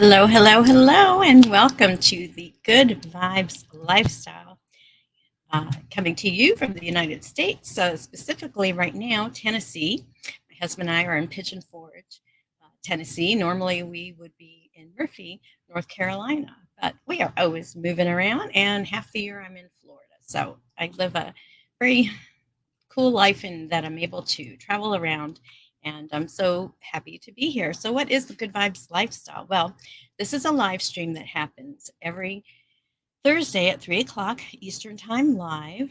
Hello, hello, hello, and welcome to the Good Vibes Lifestyle. Coming to you from the United States, specifically right now, Tennessee. My husband and I are in Pigeon Forge, Tennessee. Normally, we would be in Murphy, North Carolina, but we are always moving around, and half the year I'm in Florida. So I live a very cool life in that I'm able to travel around, and I'm so happy to be here. So, what is the Good Vibes Lifestyle? Well, this is a live stream that happens every Thursday at 3 o'clock Eastern Time live,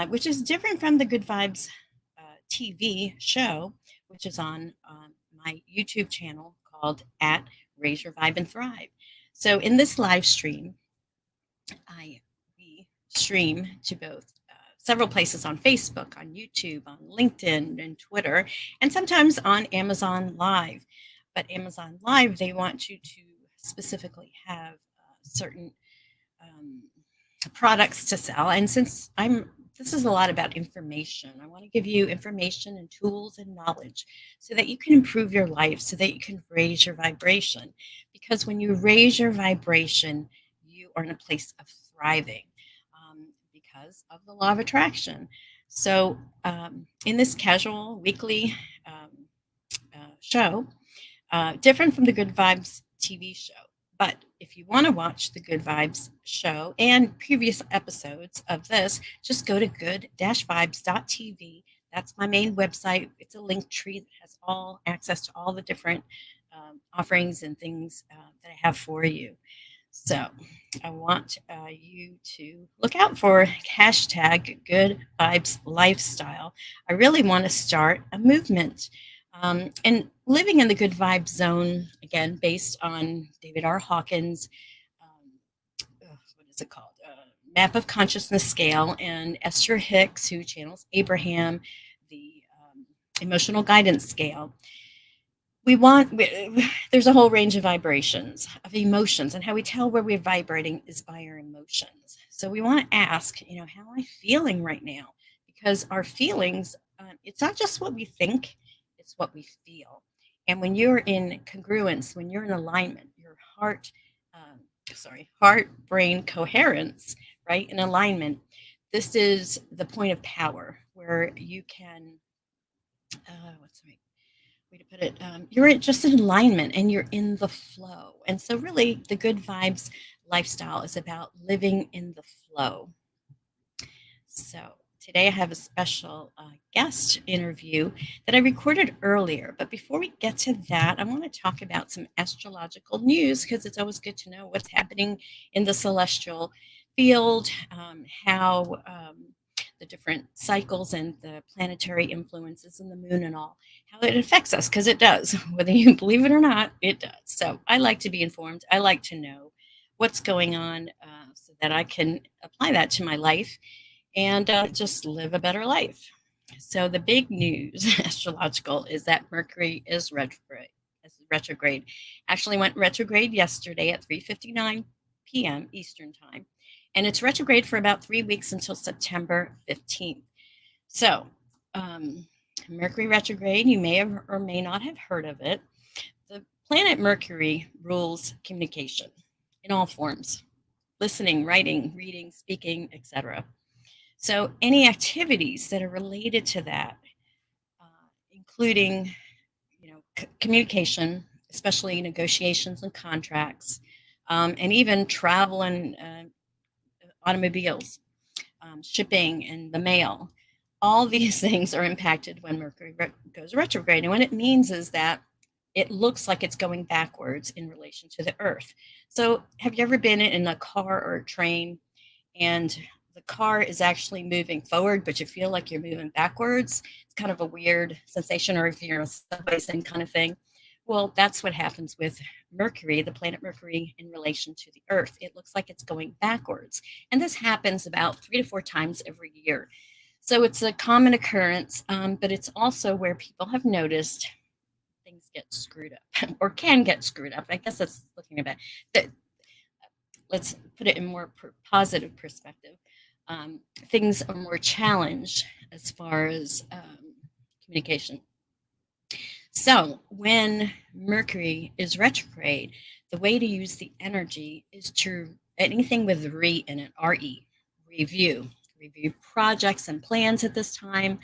which is different from the Good Vibes TV show, which is on my YouTube channel called at Raise Your Vibe and Thrive. So, in this live stream, we stream to both several places on Facebook, on YouTube, on LinkedIn, and Twitter, and sometimes on Amazon Live. But Amazon Live, they want you to specifically have certain um, products to sell. And since this is a lot about information. I want to give you information and tools and knowledge so that you can improve your life, so that you can raise your vibration. Because when you raise your vibration, you are in a place of thriving because of the law of attraction. So, in this casual weekly show, different from the Good Vibes TV show. But if you want to watch the Good Vibes show and previous episodes of this, just go to good-vibes.tv. That's my main website. It's a link tree that has all access to all the different offerings and things that I have for you. So I want you to look out for hashtag Good Vibes Lifestyle. I really want to start a movement. And living in the good vibe zone, again, based on David R. Hawkins, what is it called? Map of Consciousness Scale, and Esther Hicks, who channels Abraham, the emotional guidance scale. There's a whole range of vibrations, of emotions, and how we tell where we're vibrating is by our emotions. So we want to ask, how am I feeling right now? Because our feelings, it's not just what we think, it's what we feel. And when you're in congruence, when you're in alignment, your heart, brain coherence, right, in alignment, this is the point of power where you can, what's the right way to put it? You're just in alignment and you're in the flow. And so, really, the Good Vibes lifestyle is about living in the flow. So, today I have a special guest interview that I recorded earlier. But before we get to that, I want to talk about some astrological news because it's always good to know what's happening in the celestial field, how the different cycles and the planetary influences and the moon and all, how it affects us, because it does. Whether you believe it or not, it does. So I like to be informed. I like to know what's going on so that I can apply that to my life and just live a better life. So the big news astrological is that Mercury is retrograde. Retrograde actually went retrograde yesterday at 3:59 p.m. Eastern time, and it's retrograde for about 3 weeks until September 15th. So Mercury retrograde, you may have or may not have heard of it. The planet Mercury rules communication in all forms: listening, writing, reading, speaking, etc. So any activities that are related to that, including, communication, especially negotiations and contracts, and even travel and automobiles, shipping and the mail, all these things are impacted when Mercury goes retrograde. And what it means is that it looks like it's going backwards in relation to the Earth. So have you ever been in a car or a train and the car is actually moving forward, but you feel like you're moving backwards? It's kind of a weird sensation, or if you're in a subway, same kind of thing. Well, that's what happens with Mercury, the planet Mercury, in relation to the Earth. It looks like it's going backwards. And this happens about 3 to 4 times every year. So it's a common occurrence, but it's also where people have noticed things get screwed up or can get screwed up. I guess that's looking at it. Let's put it in more positive perspective. Things are more challenged as far as communication. So when Mercury is retrograde, the way to use the energy is to anything with re in it, re, review, review projects and plans at this time.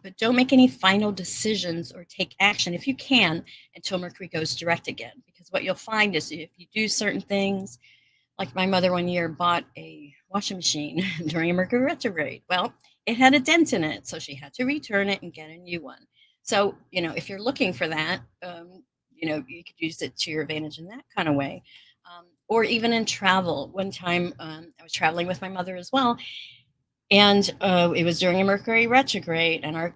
But don't make any final decisions or take action if you can until Mercury goes direct again. Because what you'll find is if you do certain things, like my mother one year bought a washing machine during a Mercury retrograde. Well, it had a dent in it, so she had to return it and get a new one. So, if you're looking for that, you could use it to your advantage in that kind of way. Or even in travel. One time I was traveling with my mother as well, and it was during a Mercury retrograde, and our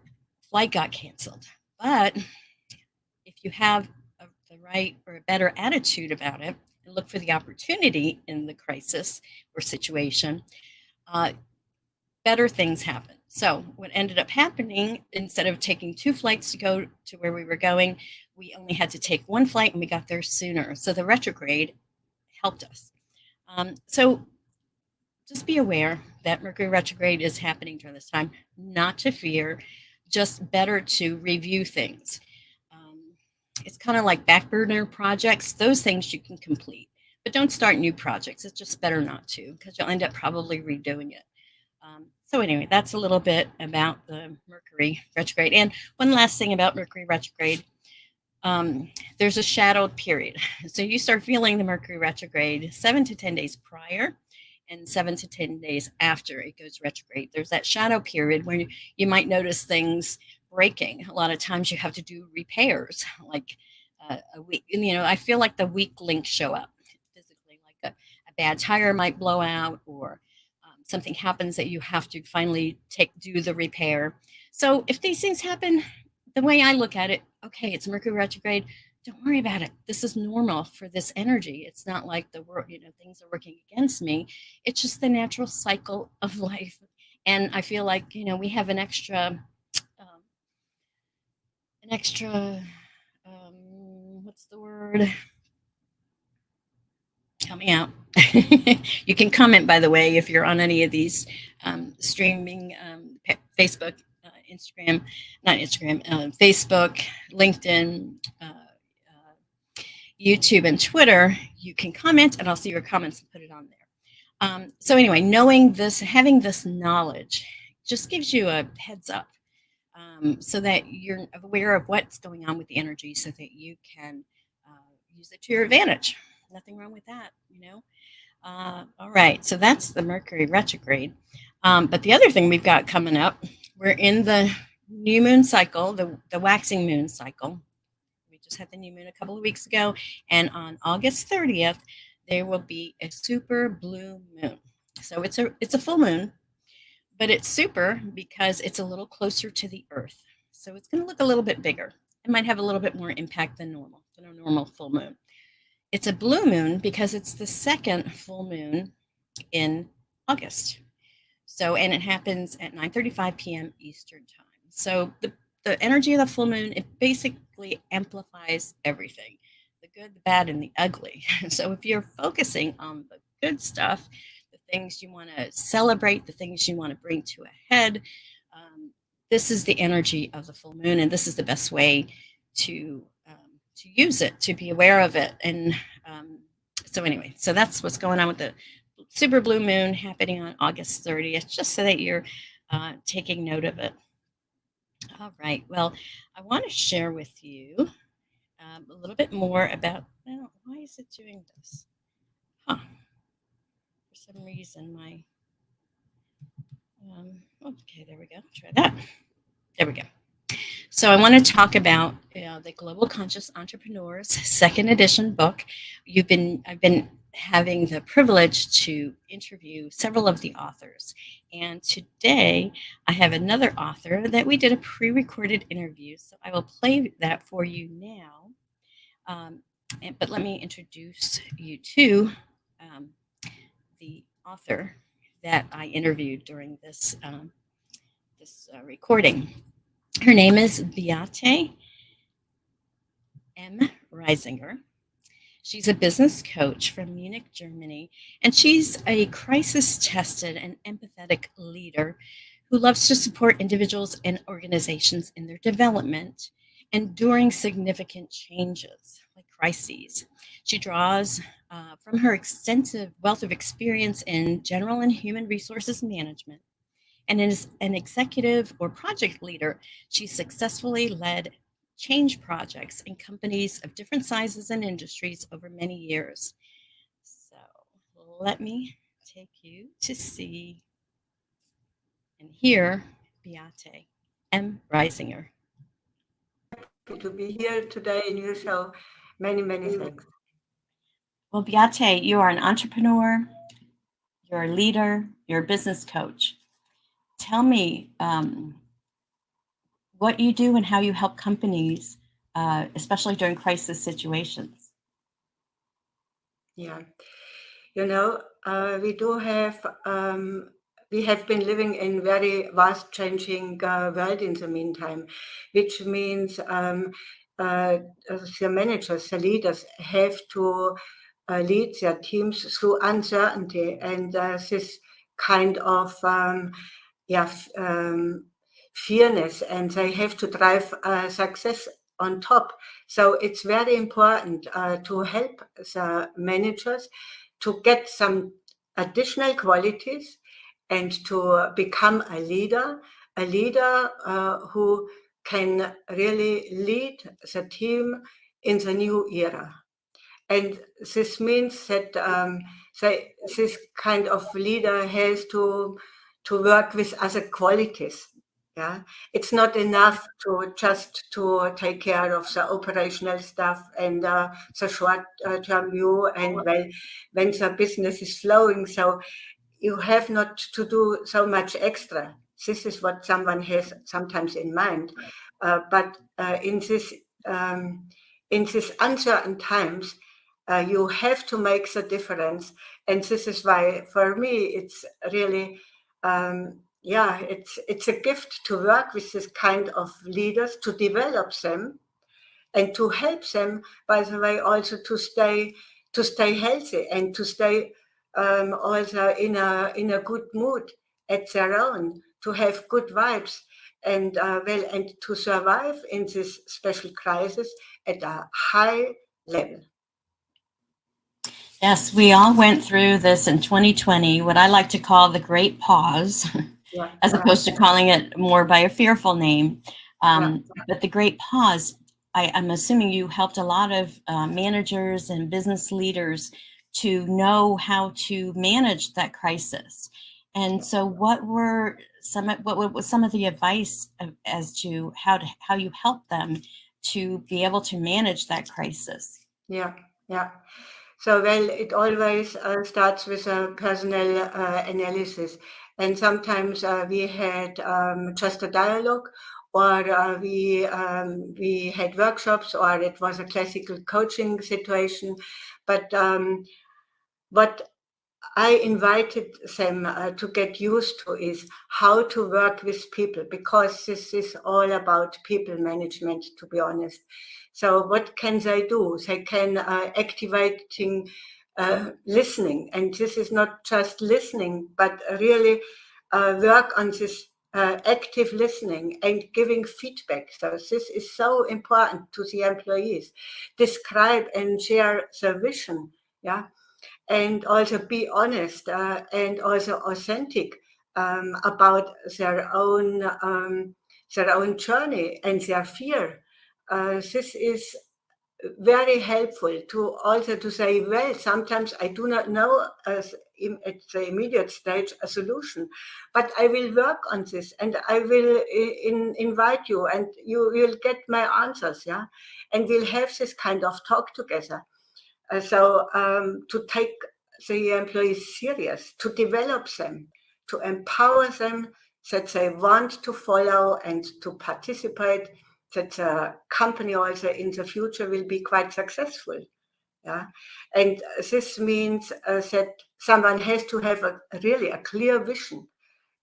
flight got canceled. But if you have the right or a better attitude about it and look for the opportunity in the crisis or situation, uh, better things happen. So what ended up happening, instead of taking 2 flights to go to where we were going, we only had to take 1 flight and we got there sooner. So the retrograde helped us. So just be aware that Mercury retrograde is happening during this time, not to fear, just better to review things. It's kind of like back burner projects. Those things you can complete, but don't start new projects. It's just better not to, because you'll end up probably redoing it. So anyway, that's a little bit about the Mercury retrograde. And one last thing about Mercury retrograde, there's a shadowed period. So you start feeling the Mercury retrograde 7 to 10 days prior and 7 to 10 days after it goes retrograde. There's that shadow period where you might notice things breaking. A lot of times you have to do repairs, like a week. I feel like the weak links show up physically, like a bad tire might blow out, or something happens that you have to finally do the repair. So if these things happen, the way I look at it, okay, it's Mercury retrograde. Don't worry about it. This is normal for this energy. It's not like the world, things are working against me. It's just the natural cycle of life. And I feel like, we have an extra, what's the word? Help me out. You can comment, by the way, if you're on any of these streaming, Facebook, Instagram, not Instagram, Facebook, LinkedIn, YouTube, and Twitter. You can comment, and I'll see your comments and put it on there. So anyway, knowing this, having this knowledge, just gives you a heads up, so that you're aware of what's going on with the energy, so that you can use it to your advantage. Nothing wrong with that, all right, so that's the Mercury retrograde. But the other thing we've got coming up, we're in the new moon cycle, the waxing moon cycle. We just had the new moon a couple of weeks ago, and on August 30th, there will be a super blue moon. So it's a full moon, but it's super because it's a little closer to the Earth. So it's going to look a little bit bigger. It might have a little bit more impact than a normal full moon. It's a blue moon because it's the second full moon in August. So, and it happens at 9:35 p.m. Eastern time. So the energy of the full moon, it basically amplifies everything, the good, the bad, and the ugly. So if you're focusing on the good stuff, the things you want to celebrate, the things you want to bring to a head, this is the energy of the full moon, and this is the best way to use it, to be aware of it. And so anyway, so that's what's going on with the super blue moon happening on August 30th, just so that you're taking note of it. All right. Well, I want to share with you a little bit more about, well, why is it doing this? For some reason, okay, there we go. Try that. There we go. So I want to talk about the Global Conscious Entrepreneur's second edition book. I've been having the privilege to interview several of the authors, and today I have another author that we did a pre-recorded interview. So I will play that for you now. But let me introduce you to the author that I interviewed during this recording. Her name is Beate Reisinger. She's a business coach from Munich, Germany, and she's a crisis-tested and empathetic leader who loves to support individuals and organizations in their development enduring significant changes like crises. She draws from her extensive wealth of experience in general and human resources management. And as an executive or project leader, she successfully led change projects in companies of different sizes and industries over many years. So let me take you to see and hear Beate Reisinger. Happy to be here today in your show. Many, many thanks. Well, Beate, you are an entrepreneur, you're a leader, you're a business coach. Tell me what you do and how you help companies, especially during crisis situations. Yeah, we have been living in very vast changing world in the meantime, which means the managers, the leaders have to lead their teams through uncertainty and this kind of fairness, and they have to drive success on top. So it's very important to help the managers to get some additional qualities and to become a leader who can really lead the team in the new era. And this means that this kind of leader has to work with other qualities. Yeah, it's not enough to just to take care of the operational stuff and the short-term view. And when the business is flowing, so you have not to do so much extra. This is what someone has sometimes in mind, but in these uncertain times, you have to make the difference. And this is why, for me, it's really, it's a gift to work with this kind of leaders, to develop them, and to help them, by the way, also to stay healthy and to stay also in a good mood at their own, to have good vibes and and to survive in this special crisis at a high level. Yes, we all went through this in 2020, what I like to call the great pause, as opposed to calling it more by a fearful name. But the great pause, I'm assuming you helped a lot of managers and business leaders to know how to manage that crisis. And so what was some of the advice as to how you helped them to be able to manage that crisis? Yeah. So, well, it always starts with a personal analysis. And sometimes we had just a dialogue, or we had workshops, or it was a classical coaching situation. But what I invited them to get used to is how to work with people, because this is all about people management, to be honest. So what can they do? They can activating listening, and this is not just listening, but really work on this active listening and giving feedback. So this is so important to the employees. Describe and share the vision, yeah, and also be honest and also authentic about their own journey and their fear. This is very helpful to also to say, well, sometimes I do not know at the immediate stage a solution, but I will work on this, and I will invite you, and you will get my answers, yeah, and we'll have this kind of talk together. So to take the employees serious, to develop them, to empower them, that they want to follow and to participate, that the company also in the future will be quite successful. Yeah, and this means that someone has to have really a clear vision,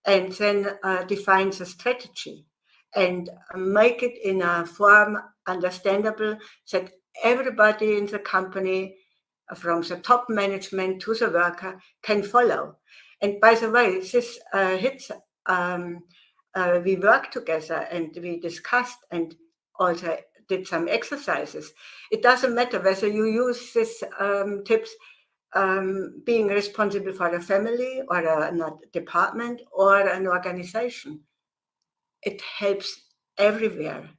and then define the strategy and make it in a form understandable that everybody in the company, from the top management to the worker, can follow. And by the way, this we worked together and we discussed, and also did some exercises. It doesn't matter whether you use these tips being responsible for a family or a department or an organization. It helps everywhere.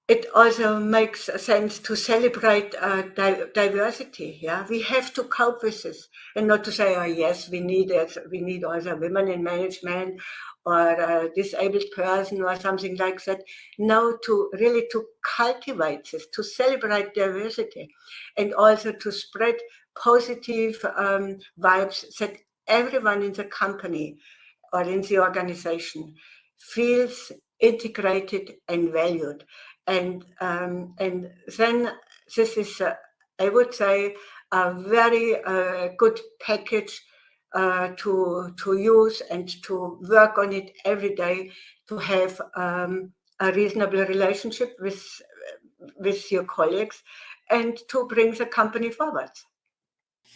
It also makes sense to celebrate diversity. Yeah, we have to cope with this, and not to say, "Oh, yes, we need it. We need also women in management or a disabled person or something like that." No, to really to cultivate this, to celebrate diversity, and also to spread positive vibes that everyone in the company or in the organization feels integrated and valued. And then this is, I would say, a very good package to use and to work on it every day, to have a reasonable relationship with your colleagues and to bring the company forward.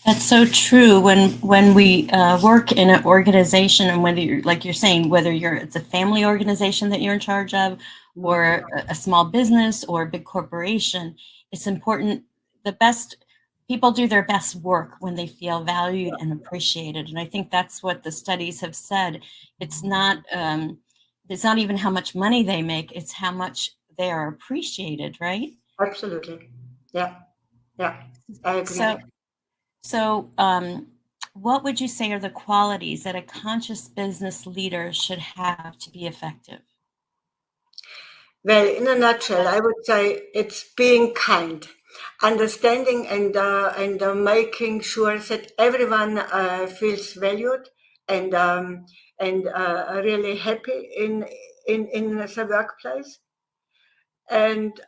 That's so true. When we work in an organization, and whether you're, like you're saying, whether it's a family organization that you're in charge of, or a small business or a big corporation, it's important. The best people do their best work when they feel valued and appreciated. And I think that's what the studies have said. It's not even how much money they make; it's how much they are appreciated, right? Absolutely. Yeah. I agree. So, what would you say are the qualities that a conscious business leader should have to be effective? Well, in a nutshell, I would say it's being kind, understanding, and making sure that everyone feels valued and really happy in the workplace. And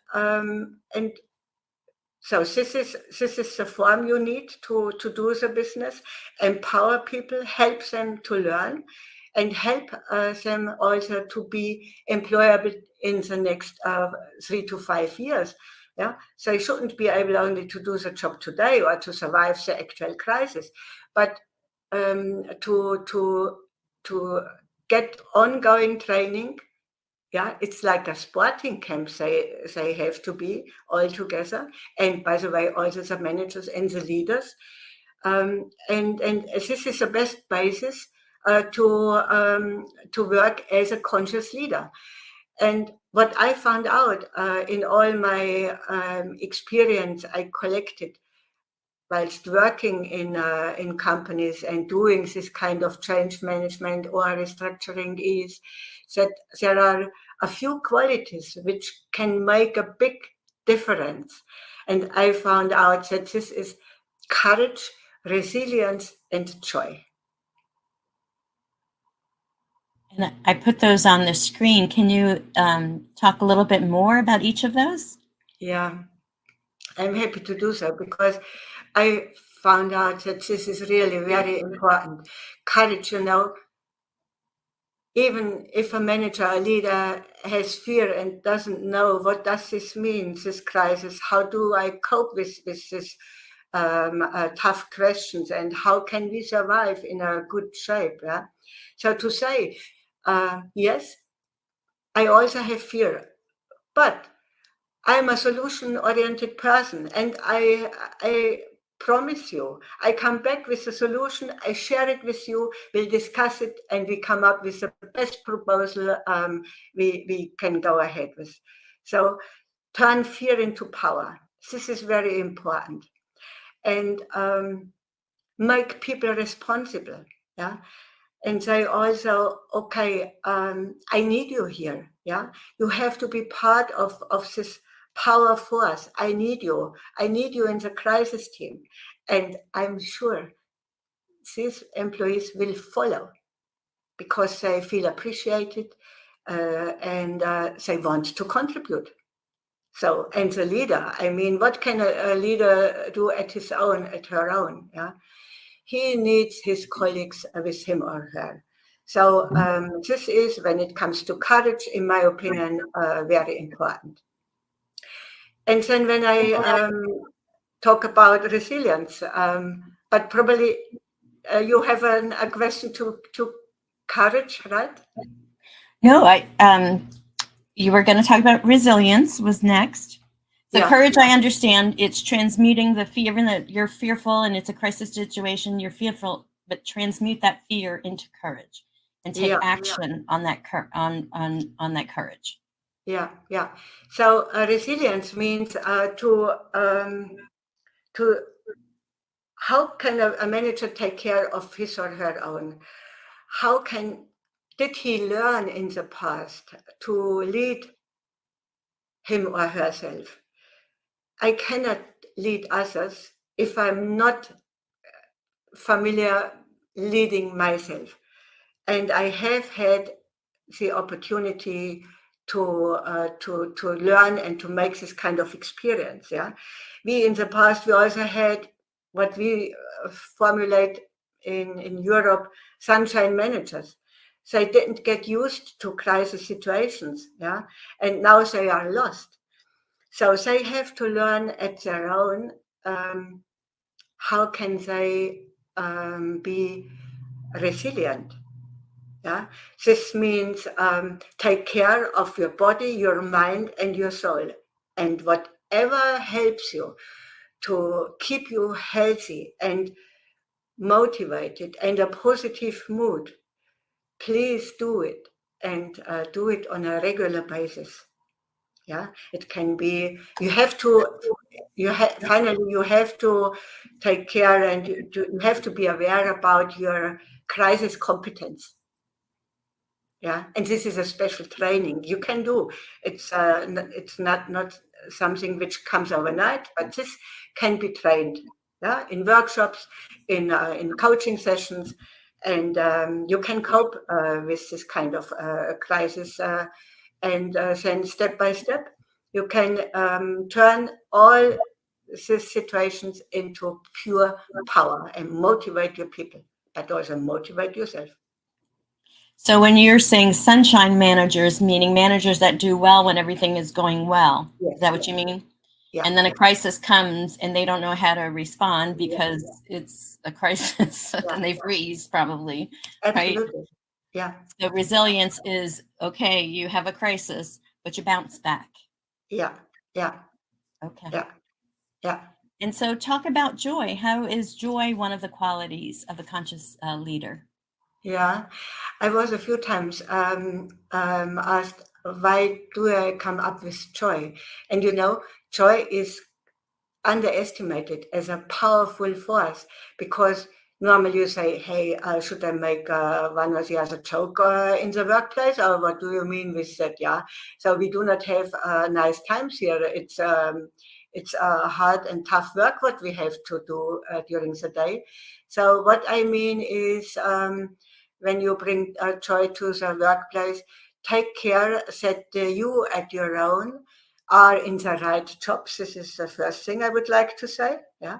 so this is the form you need to do the business. Empower people, help them to learn, and help them also to be employable in the next 3 to 5 years. Yeah, so you shouldn't be able only to do the job today or to survive the actual crisis, but to get ongoing training. Yeah, it's like a sporting camp. They have to be all together. And by the way, also the managers and the leaders. And this is the best basis to work as a conscious leader. And what I found out in all my experience I collected whilst working in companies and doing this kind of change management or restructuring is that there are a few qualities which can make a big difference. And I found out that this is courage, resilience, and joy. And I put those on the screen. Can you talk a little bit more about each of those? Yeah, I'm happy to do so because I found out that this is really very important. Courage, even if a manager, a leader has fear and doesn't know what does this mean, this crisis, how do I cope with this tough questions, and how can we survive in a good shape? Yeah? So to say, yes, I also have fear, but I'm a solution-oriented person, and I promise you, I come back with a solution, I share it with you, we'll discuss it, and we come up with the best proposal we can go ahead with. So turn fear into power. This is very important. And make people responsible. Yeah. And say also, okay, I need you here. Yeah. You have to be part of this power force. I need you. I need you in the crisis team. And I'm sure these employees will follow because they feel appreciated and they want to contribute. So, and the leader, I mean, what can a leader do at her own? Yeah. He needs his colleagues with him or her. So this is, when it comes to courage, in my opinion, very important. And then when I talk about resilience, but probably you have a question to courage, right? No, you were going to talk about resilience was next. So Yeah. courage, I understand, it's transmuting the fear, even that you're fearful and it's a crisis situation, you're fearful, but transmute that fear into courage and take action on that on that courage. Yeah. So resilience means to how can a manager take care of his or her own? Did he learn in the past to lead him or herself? I cannot lead others if I'm not familiar leading myself. And I have had the opportunity to learn and to make this kind of experience. Yeah, we in the past we also had what we formulate in Europe sunshine managers. They didn't get used to crisis situations. Yeah, and now they are lost. So they have to learn at their own. How can they be resilient? Yeah, this means take care of your body, your mind, and your soul, and whatever helps you to keep you healthy and motivated and a positive mood. Please do it, and do it on a regular basis. Yeah, it can be. You have to. Finally, you have to take care, and you have to be aware about your crisis competence. Yeah, and this is a special training you can do. It's not something which comes overnight, but this can be trained. Yeah, in workshops, in coaching sessions, and you can cope with this kind of crisis, and then step by step, you can turn all these situations into pure power and motivate your people, but also motivate yourself. So when you're saying sunshine managers, meaning managers that do well when everything is going well, Yes, is that what you mean? Yeah. And then a crisis comes and they don't know how to respond because it's a crisis and they freeze probably. Absolutely. Right? Yeah. So resilience is, okay, you have a crisis, but you bounce back. Yeah. Okay. Yeah. And so talk about joy. How is joy one of the qualities of a conscious leader? Yeah. I was a few times asked, why do I come up with joy? And joy is underestimated as a powerful force, because normally you say, hey, should I make one or the other joke in the workplace, or what do you mean with that? Yeah, so we do not have nice times here. It's hard and tough work what we have to do during the day. So what I mean is, when you bring joy to the workplace, take care that you at your own are in the right jobs. This is the first thing I would like to say. Yeah,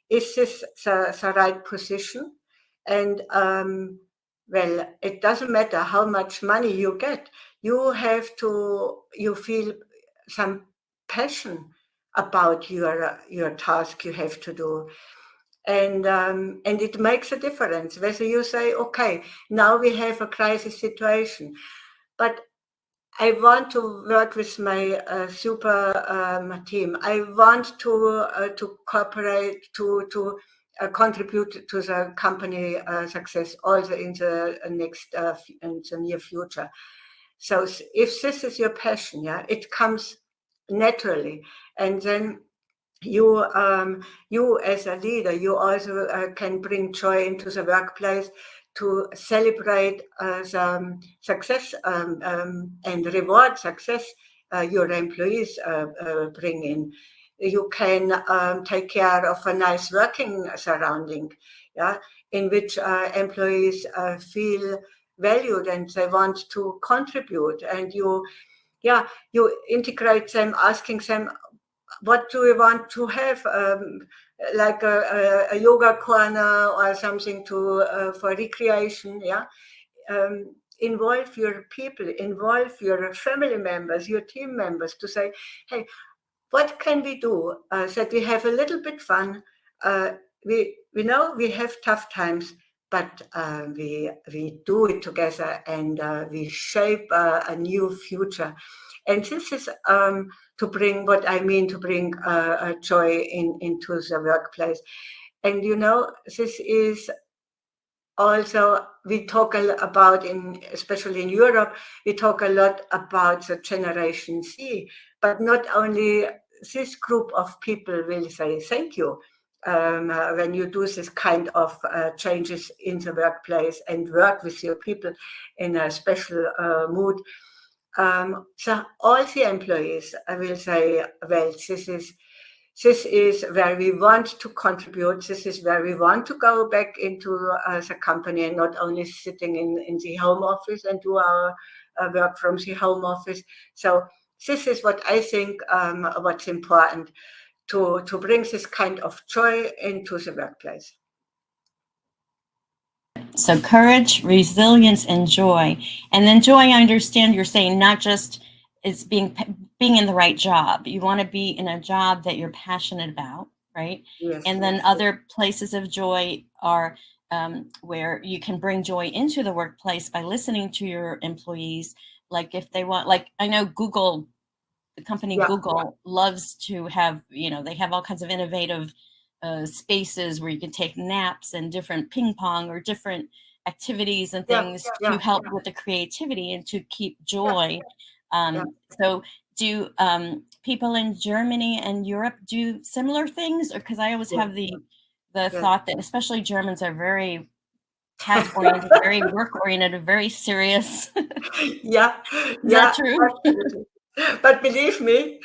is this the right position? And well, it doesn't matter how much money you get. You feel some passion about your task you have to do. And it makes a difference whether you say, okay, now we have a crisis situation, but I want to work with my super team. I want to cooperate, to contribute to the company success also in the in the near future. So if this is your passion, yeah, it comes naturally, and then you as a leader, you also can bring joy into the workplace to celebrate the success and reward success your employees bring in. You can take care of a nice working surrounding, yeah, in which employees feel valued and they want to contribute, and you integrate them, asking them, what do you want to have, like a yoga corner or something for recreation. Yeah, involve your people, involve your family members, your team members, to say, hey, what can we do that we have a little bit fun? We know we have tough times, but we do it together, and we shape a new future. And this is to bring what I mean, to bring joy into the workplace. And this is also, we talk about, especially in Europe, we talk a lot about the Generation Z, but not only this group of people will say thank you when you do this kind of changes in the workplace and work with your people in a special mood. So all the employees will say, well, this is where we want to contribute. This is where we want to go back into the company and not only sitting in the home office and do our work from the home office. So this is what I think what's important to bring this kind of joy into the workplace. So courage, resilience, and joy. And then joy, I understand you're saying not just is being in the right job. You want to be in a job that you're passionate about, right? Yes. And then other places of joy are where you can bring joy into the workplace by listening to your employees. Like if they want, like I know Google, the company Google loves to have, they have all kinds of innovative spaces where you can take naps and different ping pong or different activities and things to help with the creativity and to keep joy. So do people in Germany and Europe do similar things? Or because I always have the thought that especially Germans are very task oriented, very work oriented, very serious. Is that true? Absolutely. But believe me,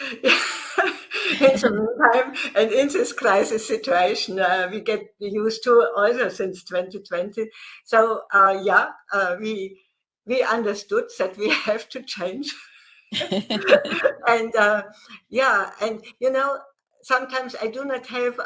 in the meantime, and in this crisis situation, we get used to also since 2020. So we understood that we have to change. And sometimes I do not have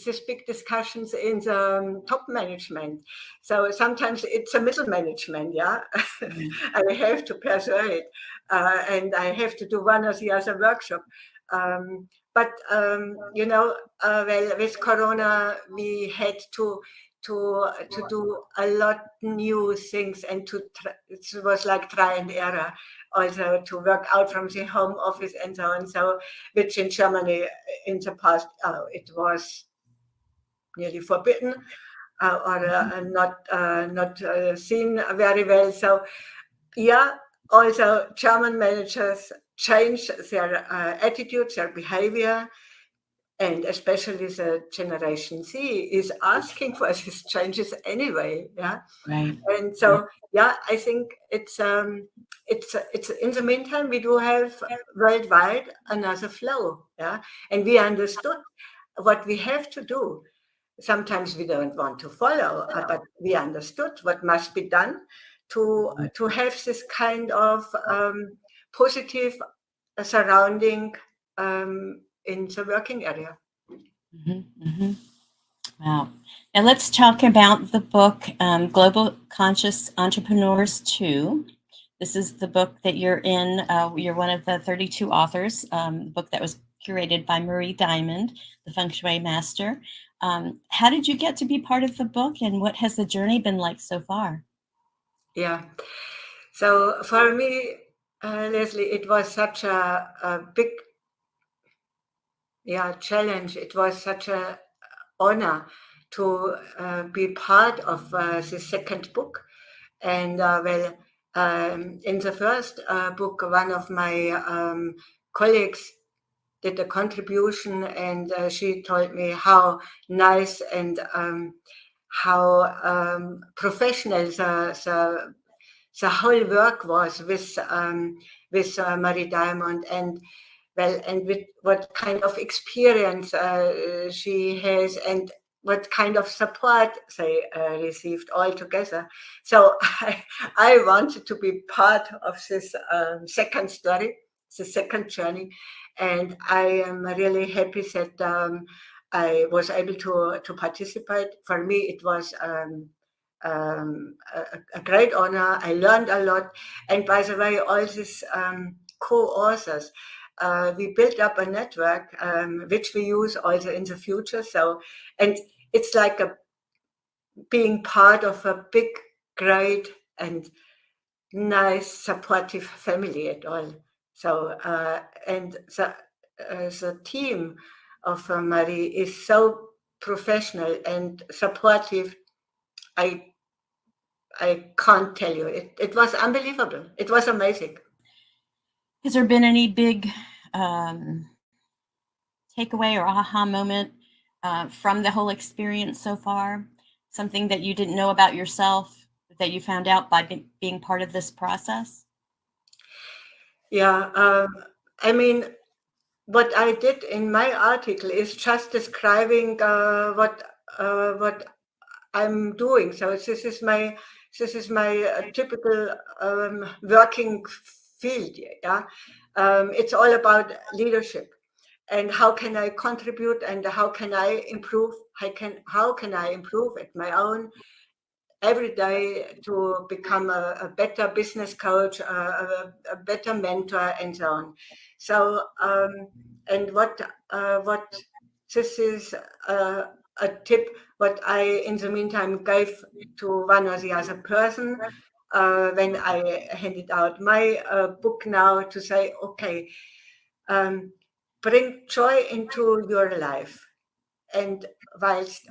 these big discussions in the top management. So sometimes it's a middle management, I have to persuade, and I have to do one or the other workshop. But with Corona, we had to do a lot new things, and it was like try and error, also to work out from the home office and so on. So, which in Germany in the past it was nearly forbidden or not seen very well. So, also German managers change their attitudes, their behavior, and especially the Generation Z is asking for these changes anyway. Right. And so, I think it's in the meantime, we do have worldwide another flow. And we understood what we have to do. Sometimes we don't want to follow, but we understood what must be done to have this kind of positive surrounding in the working area. Wow. Now let's talk about the book, Global Conscious Entrepreneurs 2. This is the book that you're in. You're one of the 32 authors, the book that was curated by Marie Diamond, the Feng Shui Master. How did you get to be part of the book, and what has the journey been like so far? Yeah. So for me, Leslie, it was such a big challenge. It was such an honor to be part of the second book. And in the first book, one of my colleagues did a contribution, and she told me how nice and how professional the whole work was with Marie Diamond, and with what kind of experience she has, and what kind of support they received all together. So I wanted to be part of this second story, the second journey, and I am really happy that I was able to participate. For me, it was a great honor. I learned a lot, and by the way, all these co-authors, we built up a network which we use also in the future. So, and it's like being part of a big, great, and nice, supportive family at all. So and the team of Marie is so professional and supportive. I can't tell you. It was unbelievable. It was amazing. Has there been any big takeaway or aha moment from the whole experience so far? Something that you didn't know about yourself that you found out by being part of this process? Yeah, I mean, what I did in my article is just describing what I'm doing. So this is my typical working field. Yeah, it's all about leadership and how can I contribute and how can I improve. How can I improve at my own every day to become a better business coach, a better mentor, and so on. So, and what this is a tip what I in the meantime gave to one or the other person when I handed out my book now to say, okay, bring joy into your life, and whilst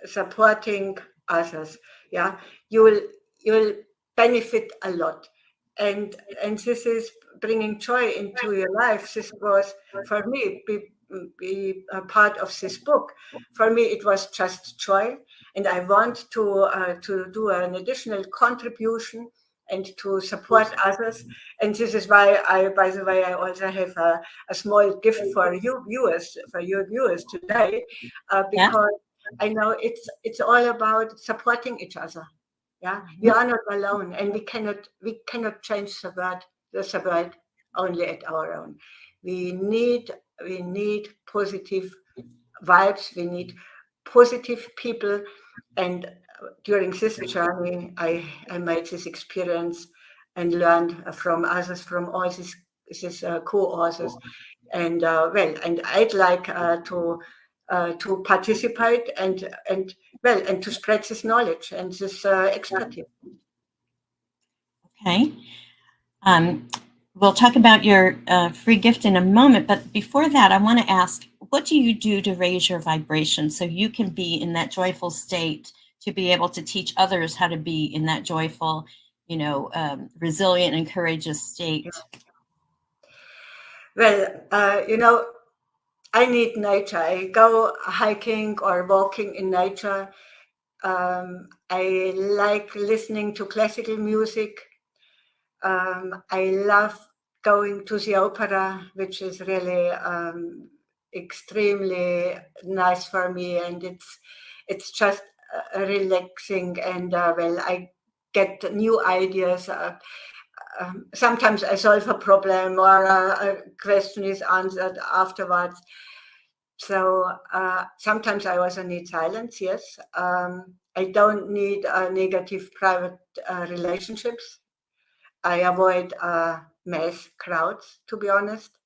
supporting others, yeah, you will benefit a lot, and this is bringing joy into your life. This was for me be a part of this book. For me it was just joy, and I want to do an additional contribution and to support others. And this is why by the way, I also have a small gift for your viewers today, Yeah. because I know it's all about supporting each other. Yeah, we are not alone, and we cannot change the world only at our own. We need positive vibes. We need positive people, and during this journey, I made this experience and learned from others, from all these co-authors, and and I'd like to participate and to spread this knowledge and this expertise. Okay. We'll talk about your free gift in a moment, but before that, I want to ask, what do you do to raise your vibration so you can be in that joyful state to be able to teach others how to be in that joyful, resilient and courageous state? Well, I need nature. I go hiking or walking in nature. I like listening to classical music. I love going to the opera, which is really extremely nice for me, and it's just relaxing, and I get new ideas. Sometimes I solve a problem or a question is answered afterwards. So sometimes I also need silence. Yes, I don't need negative private relationships. I avoid mass crowds, to be honest.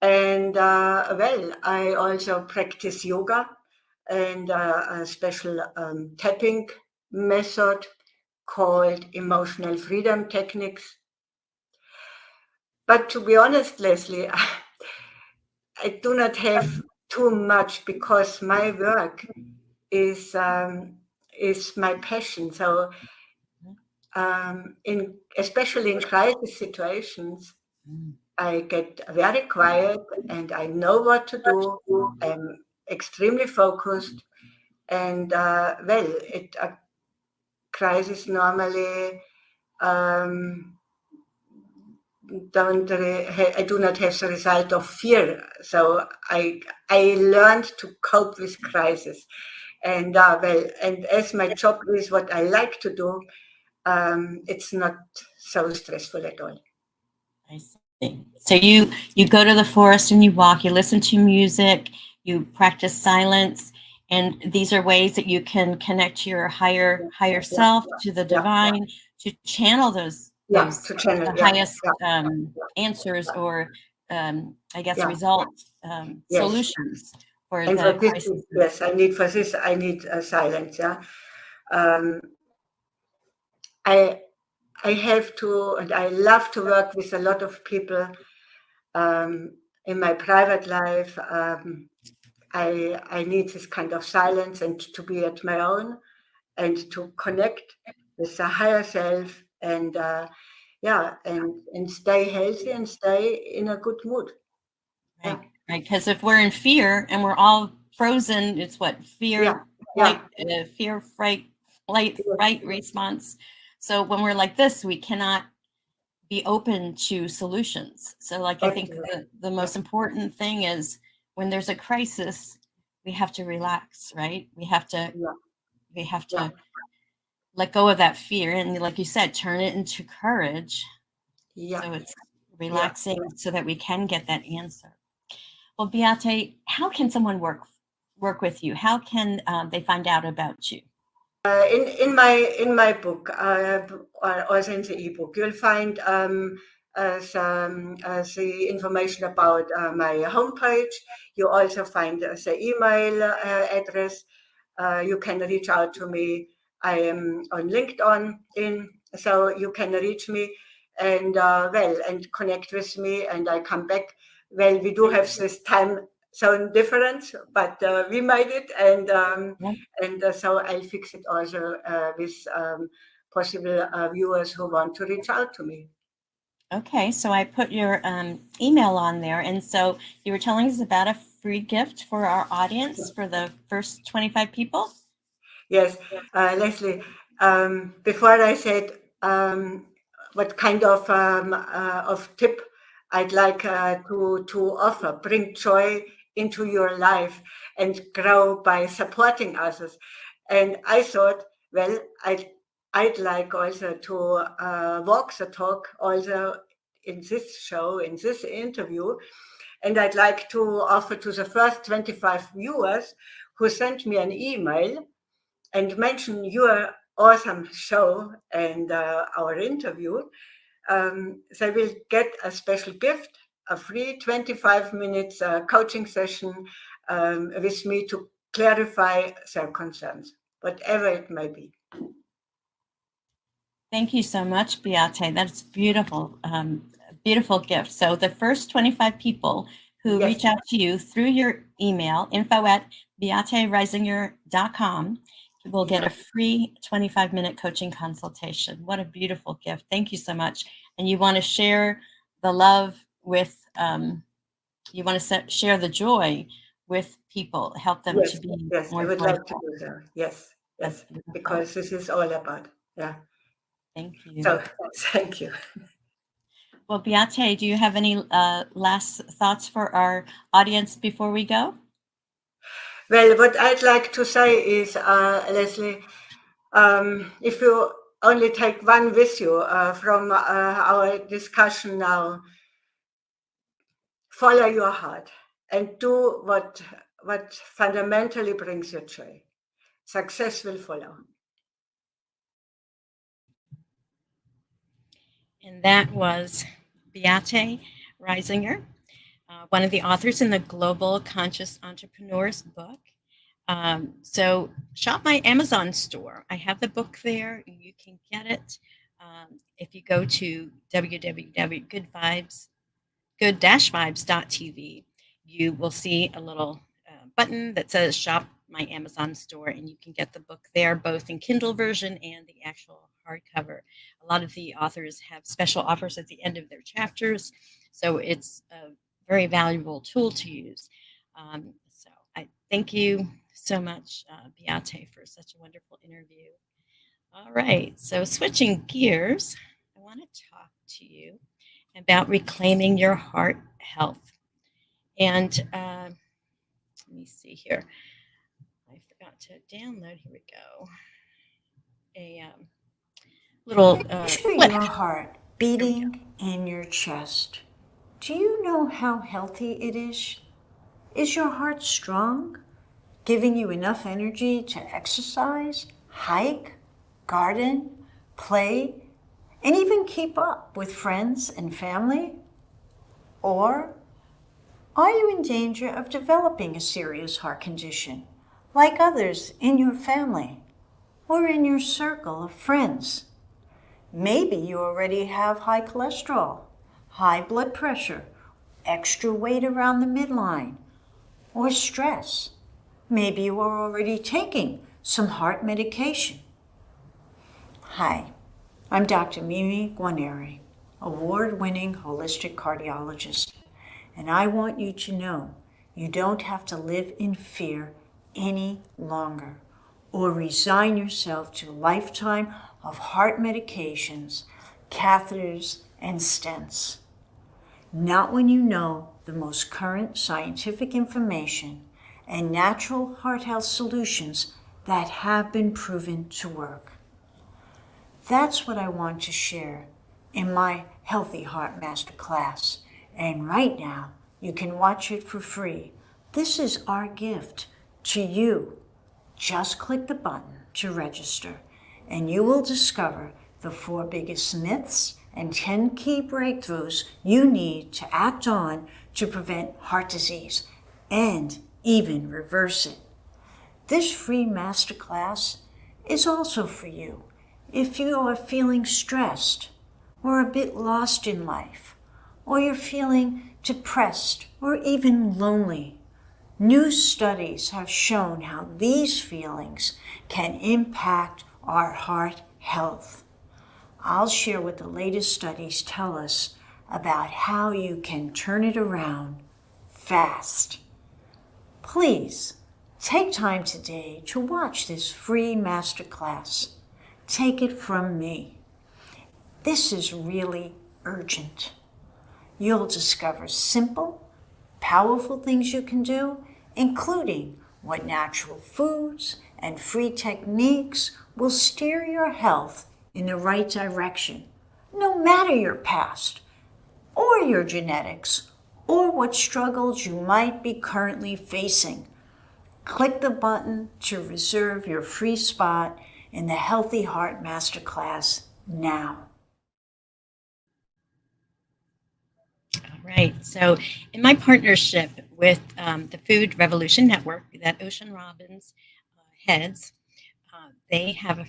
And I also practice yoga and a special tapping method called emotional freedom techniques. But to be honest, Leslie, I do not have too much because my work is my passion. So especially in crisis situations, I get very quiet and I know what to do. I'm extremely focused, and a crisis normally I do not have the result of fear. So I learned to cope with crisis, and and as my job is what I like to do, it's not so stressful at all. I see. So you go to the forest and you walk, you listen to music, you practice silence, and these are ways that you can connect to your higher self, to the divine, to channel those highest answers or I guess results, solutions for and the for this, crisis. yes, I need silence. Yeah, I have to, and I love to work with a lot of people in my private life. I need this kind of silence and to be at my own and to connect with the higher self and and stay healthy and stay in a good mood. Yeah, Right, right. Because if we're in fear and we're all frozen, it's what yeah, fear, fright, flight, yeah, fright response. So when we're like this, we cannot be open to solutions. So, like, I think absolutely. the most important thing is when there's a crisis, we have to relax, right? Yeah, We have yeah, to let go of that fear, and like you said, turn it into courage. yeah, So it's yeah. relaxing so that we can get that answer. Well, Beate, how can someone work with you? How can they find out about you? In my book, or also in the ebook, you'll find the information about my homepage. You also find the email address. You can reach out to me. I am on LinkedIn, so you can reach me and and connect with me. And I come back. Well, we do have this time zone difference, but we made it, and so I'll fix it also with possible viewers who want to reach out to me. Okay, so I put your email on there. And so you were telling us about a free gift for our audience for the first 25 people? Yes, Leslie, before I said what kind of tip I'd like to offer, bring joy into your life and grow by supporting others. And I thought, well, I'd like also to walk the talk also in this show, in this interview. And I'd like to offer to the first 25 viewers who sent me an email and mention your awesome show and our interview, they will get a special gift, a free 25 minutes coaching session with me to clarify their concerns, whatever it may be. Thank you so much, Beate. That's beautiful, beautiful gift. So the first 25 people who Yes, reach out to you through your email, info@beatereisinger.com, will get yeah, a free 25-minute coaching consultation. What a beautiful gift. Thank you so much. And you want to share the love with, you want to share the joy with people, help them to yes, be yes, I more would like to joyful. do so. Yes, That's yes, beautiful. because this is all about. Yeah. Thank you. So thank you. Well, Beate, do you have any last thoughts for our audience before we go? Well, what I'd like to say is, Leslie, if you only take one with you from our discussion now, follow your heart and do what fundamentally brings you joy. Success will follow. And that was Beate Reisinger, one of the authors in the Global Conscious Entrepreneurs book. So shop my Amazon store. I have the book there. You can get it if you go to www.good-vibes.tv. You will see a little button that says shop my Amazon store, and you can get the book there, both in Kindle version and the actual hardcover. A lot of the authors have special offers at the end of their chapters, so it's a very valuable tool to use. So I thank you so much, Beate, for such a wonderful interview. All right, so switching gears, I want to talk to you about reclaiming your heart health. And let me see here. I forgot to download. Here we go. A little Picture clip. your heart There we go. beating in your chest. Do you know how healthy it is? Is your heart strong, giving you enough energy to exercise, hike, garden, play, and even keep up with friends and family? Or are you in danger of developing a serious heart condition, like others in your family or in your circle of friends? Maybe you already have high cholesterol, high blood pressure, extra weight around the midline, or stress. Maybe you are already taking some heart medication. Hi, I'm Dr. Mimi Guarneri, award-winning holistic cardiologist, and I want you to know you don't have to live in fear any longer or resign yourself to a lifetime of heart medications, catheters, and stents. Not when you know the most current scientific information and natural heart health solutions that have been proven to work. That's what I want to share in my Healthy Heart Masterclass. And right now, you can watch it for free. This is our gift to you. Just click the button to register, and you will discover the 4 biggest myths and 10 key breakthroughs you need to act on to prevent heart disease and even reverse it. This free masterclass is also for you if you are feeling stressed or a bit lost in life, or you're feeling depressed or even lonely. New studies have shown how these feelings can impact our heart health. I'll share what the latest studies tell us about how you can turn it around fast. Please take time today to watch this free masterclass. Take it from me. This is really urgent. You'll discover simple, powerful things you can do, including what natural foods and free techniques will steer your health in the right direction, no matter your past, or your genetics, or what struggles you might be currently facing. Click the button to reserve your free spot in the Healthy Heart Masterclass now. All right. So, in my partnership with the Food Revolution Network that Ocean Robbins heads, they have a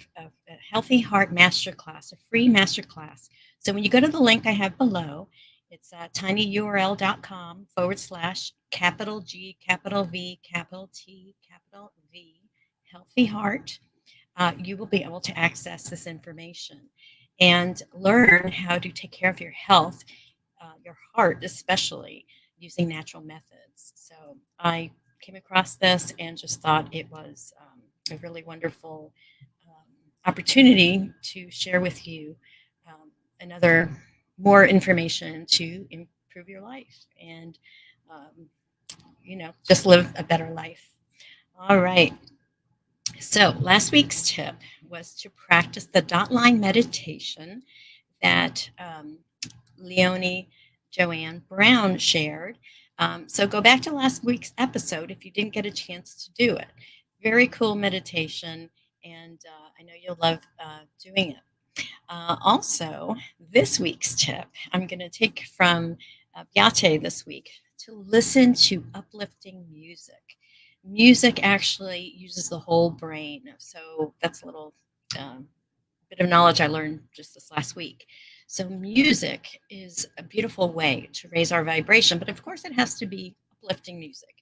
Healthy Heart Masterclass, a free masterclass. So, when you go to the link I have below, it's tinyurl.com/capital G, capital V, capital T, capital V, Healthy Heart. You will be able to access this information and learn how to take care of your health, your heart especially, using natural methods. So I came across this and just thought it was a really wonderful opportunity to share with you another more information to improve your life and just live a better life. All right. So last week's tip was to practice the dot line meditation that Leonie Joanne Brown shared. So go back to last week's episode if you didn't get a chance to do it. Very cool meditation, and I know you'll love doing it. Also, this week's tip I'm going to take from Beate this week to listen to uplifting music. Music actually uses the whole brain, so that's a little bit of knowledge I learned just this last week. So music is a beautiful way to raise our vibration, but of course it has to be uplifting music.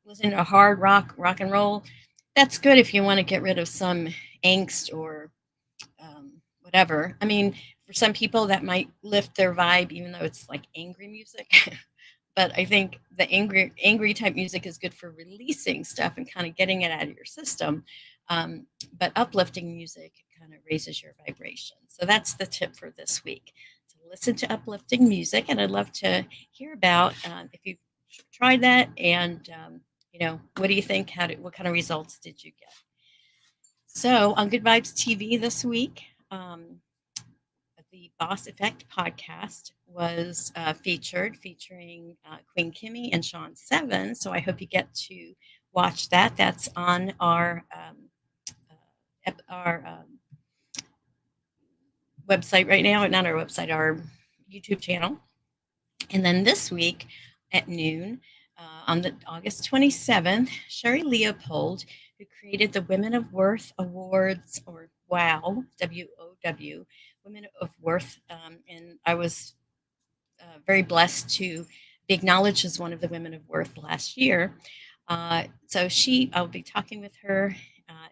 Listen to hard rock and roll. That's good if you want to get rid of some angst or whatever. I mean, for some people that might lift their vibe, even though it's like angry music. But I think the angry type music is good for releasing stuff and kind of getting it out of your system. But uplifting music kind of raises your vibration. So that's the tip for this week. To listen to uplifting music, and I'd love to hear about if you've tried that, and what do you think? What kind of results did you get? So on Good Vibes TV this week, the Boss Effect podcast was featuring Queen Kimmy and Sean Seven. So I hope you get to watch that. That's on our website right now. Not our website, our YouTube channel. And then this week at noon, on the August 27th, Sherry Leopold, who created the Women of Worth Awards, or WOW, WOW, Women of Worth, and I was very blessed to be acknowledged as one of the Women of Worth last year. So I'll be talking with her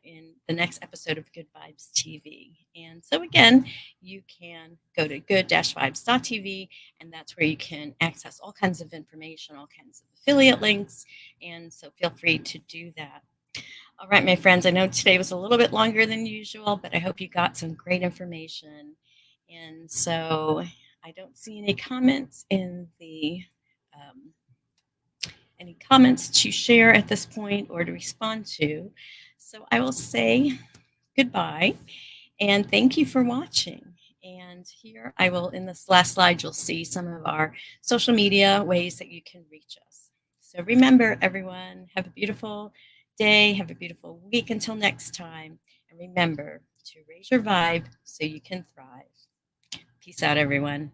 in the next episode of Good Vibes TV. And so again, you can go to good-vibes.tv, and that's where you can access all kinds of information, all kinds of affiliate links. And so feel free to do that. All right, my friends, I know today was a little bit longer than usual, but I hope you got some great information. And so I don't see any comments in the any comments to share at this point or to respond to. So I will say goodbye and thank you for watching. And here I will, in this last slide, you'll see some of our social media ways that you can reach us. So remember, everyone, have a beautiful day, have a beautiful week until next time. And remember to raise your vibe so you can thrive. Peace out, everyone.